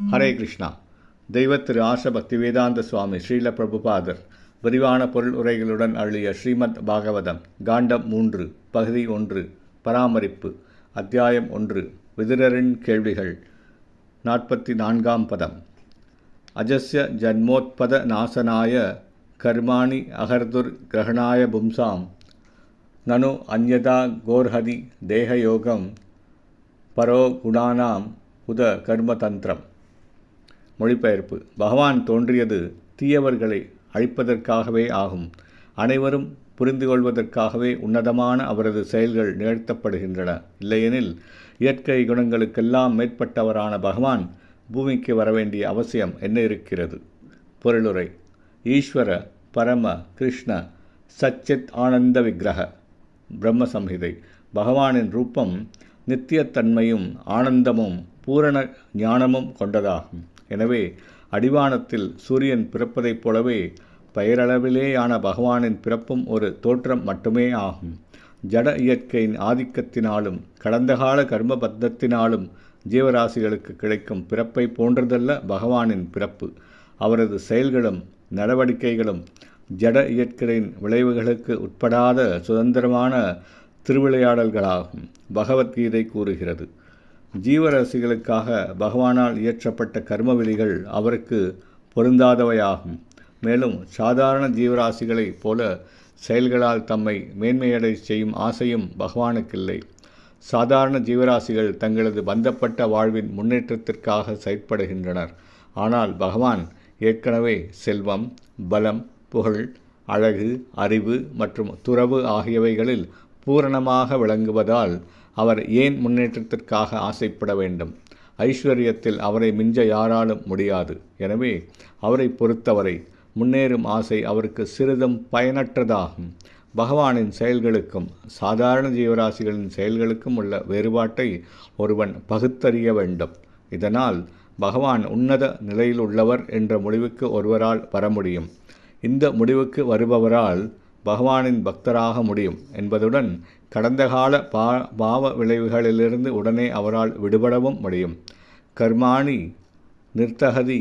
ஹரே கிருஷ்ணா. தெய்வ திரு ஆச பக்தி வேதாந்த சுவாமி ஸ்ரீல பிரபுபாதர் விரிவான பொருள் உரைகளுடன் அருளிய ஸ்ரீமத் பாகவதம் காண்டம் 3 பகுதி 1 பராமரிப்பு அத்தியாயம் 1 விதுரரின் கேள்விகள் 44ஆம் பதம். அஜஸ்ய ஜன்மோத்பத நாசனாய கர்மாணி அகர்துர் கிரகணாய பும்சாம் நனு அந்யதா கோர்ஹதி தேகயோகம் பரோ குணானாம் உத கர்மதந்திரம். மொழிபெயர்ப்பு. பகவான் தோன்றியது தீயவர்களை அழிப்பதற்காகவே ஆகும். அனைவரும் புரிந்து கொள்வதற்காகவே உன்னதமான அவரது செயல்கள் நிகழ்த்தப்படுகின்றன. இல்லையெனில் இயற்கை குணங்களுக்கெல்லாம் மேற்பட்டவரான பகவான் பூமிக்கு வரவேண்டிய அவசியம் என்ன இருக்கிறது? பொருளுரை. ஈஸ்வர பரம கிருஷ்ண சச்சித் ஆனந்த விக்கிரக பிரம்ம சம்ஹிதை. பகவானின் ரூபம் நித்தியத்தன்மையும் ஆனந்தமும் பூரண ஞானமும் கொண்டதாகும். எனவே அடிவானத்தில் சூரியன் பிறப்பதைப் போலவே பெயரளவிலேயான பகவானின் பிறப்பும் ஒரு தோற்றம் மட்டுமே ஆகும். ஜட இயற்கையின் ஆதிக்கத்தினாலும் கடந்தகால கர்மபத்தத்தினாலும் ஜீவராசிகளுக்கு கிடைக்கும் பிறப்பை போன்றதல்ல பகவானின் பிறப்பு. அவரது செயல்களும் நடவடிக்கைகளும் ஜட இயற்கையின் விளைவுகளுக்கு உட்படாத சுதந்திரமான திருவிளையாடல்களாகும். பகவத்கீதை கூறுகிறது, ஜீவராசிகளுக்காக பகவானால் இயற்றப்பட்ட கர்ம விதிகள் அவருக்கு பொருந்தாதவையாகும். மேலும் சாதாரண ஜீவராசிகளைப் போல செயல்களால் தம்மை மேன்மையடை செய்யும் ஆசையும் பகவானுக்கில்லை. சாதாரண ஜீவராசிகள் தங்களது பந்தப்பட்ட வாழ்வின் முன்னேற்றத்திற்காக செயற்படுகின்றனர். ஆனால் பகவான் ஏற்கனவே செல்வம், பலம், புகழ், அழகு, அறிவு மற்றும் துறவு ஆகியவைகளில் பூரணமாக விளங்குவதால் அவர் ஏன் முன்னேற்றத்திற்காக ஆசைப்பட வேண்டும்? ஐஸ்வர்யத்தில் அவரை மிஞ்ச யாராலும் முடியாது. எனவே அவரை பொறுத்தவரை முன்னேறும் ஆசை அவருக்கு சிறிதும் பயனற்றதாகும். பகவானின் செயல்களுக்கும் சாதாரண ஜீவராசிகளின் செயல்களுக்கும் உள்ள வேறுபாட்டை ஒருவன் பகுத்தறிய வேண்டும். இதனால் பகவான் உன்னத நிலையில் உள்ளவர் என்ற முடிவுக்கு ஒருவரால் வர முடியும். இந்த முடிவுக்கு வருபவரால் பகவானின் பக்தராக முடியும் என்பதுடன் கடந்த கால பாவ விளைவுகளிலிருந்து உடனே அவரால் விடுபடவும் முடியும். கர்மாணி நிர்த்தகதி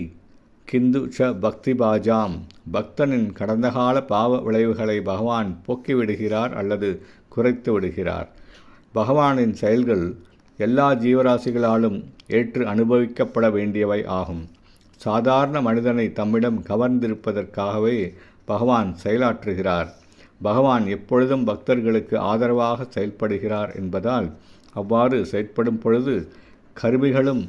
கிந்து ச பக்தி பாஜாம். பக்தனின் கடந்த கால பாவ விளைவுகளை பகவான் போக்கிவிடுகிறார் அல்லது குறைத்து விடுகிறார். பகவானின் செயல்கள் எல்லா ஜீவராசிகளாலும் ஏற்று அனுபவிக்கப்பட வேண்டியவை ஆகும். சாதாரண மனிதனை தம்மிடம் கவர்ந்திருப்பதற்காகவே பகவான் செயலாற்றுகிறார். பகவான் எப்பொழுதும் பக்தர்களுக்கு ஆதரவாக செயல்படுகிறார் என்பதால் அவ்வாறு செயற்படும் பொழுது கர்மிகளும்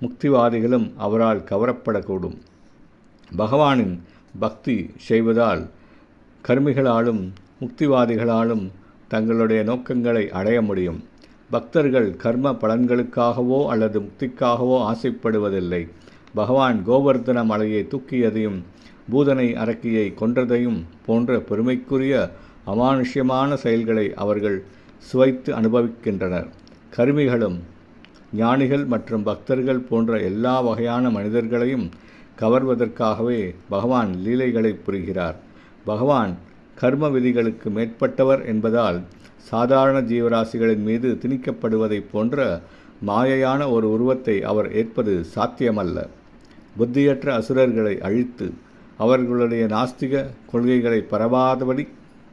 முக்திவாதிகளும் அவரால் கவரப்படக்கூடும். பகவானின் பக்தி செய்வதால் கர்மிகளாலும் முக்திவாதிகளாலும் தங்களுடைய நோக்கங்களை அடைய முடியும். பக்தர்கள் கர்ம பலன்களுக்காகவோ அல்லது முக்திக்காகவோ ஆசைப்படுவதில்லை. பகவான் கோவர்தன மலையை தூக்கியதையும் பூதனை அரக்கியை கொன்றதையும் போன்ற பெருமைக்குரிய அமானுஷ்யமான செயல்களை அவர்கள் சுவைத்து அனுபவிக்கின்றனர். கர்மிகளும் ஞானிகள் மற்றும் பக்தர்கள் போன்ற எல்லா வகையான மனிதர்களையும் கவர்வதற்காகவே பகவான் லீலைகளை புரிகிறார். பகவான் கர்ம விதிகளுக்கு மேற்பட்டவர் என்பதால் சாதாரண ஜீவராசிகளின் மீது திணிக்கப்படுவதைப் போன்ற மாயையான ஒரு உருவத்தை அவர் ஏற்பது சாத்தியமல்ல. புத்தியற்ற அசுரர்களை அழித்து அவர்களுடைய நாஸ்திக கொள்கைகளை பரவாதபடி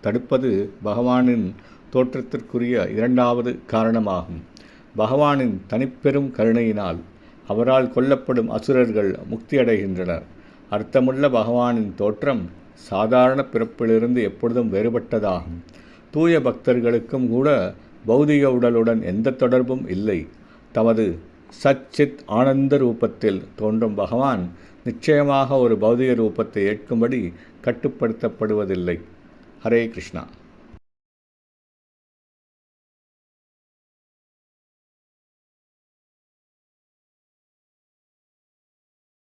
தடுப்பது பகவானின் தோற்றத்திற்குரிய இரண்டாவது காரணமாகும். பகவானின் தனிப்பெரும் கருணையினால் அவரால் கொல்லப்படும் அசுரர்கள் முக்தியடைகின்றனர். அர்த்தமுள்ள பகவானின் தோற்றம் சாதாரண பிறப்பிலிருந்து எப்பொழுதும் வேறுபட்டதாகும். தூய பக்தர்களுக்கும் கூட பௌதிக உடலுடன் எந்த தொடர்பும் இல்லை. தமது சச்சித் ஆனந்த ரூபத்தில் தோன்றும் பகவான் நிச்சயமாக ஒரு பௌதிக ரூபத்தை ஏற்கும்படி கட்டுப்படுத்தப்படுவதில்லை. ஹரே கிருஷ்ணா.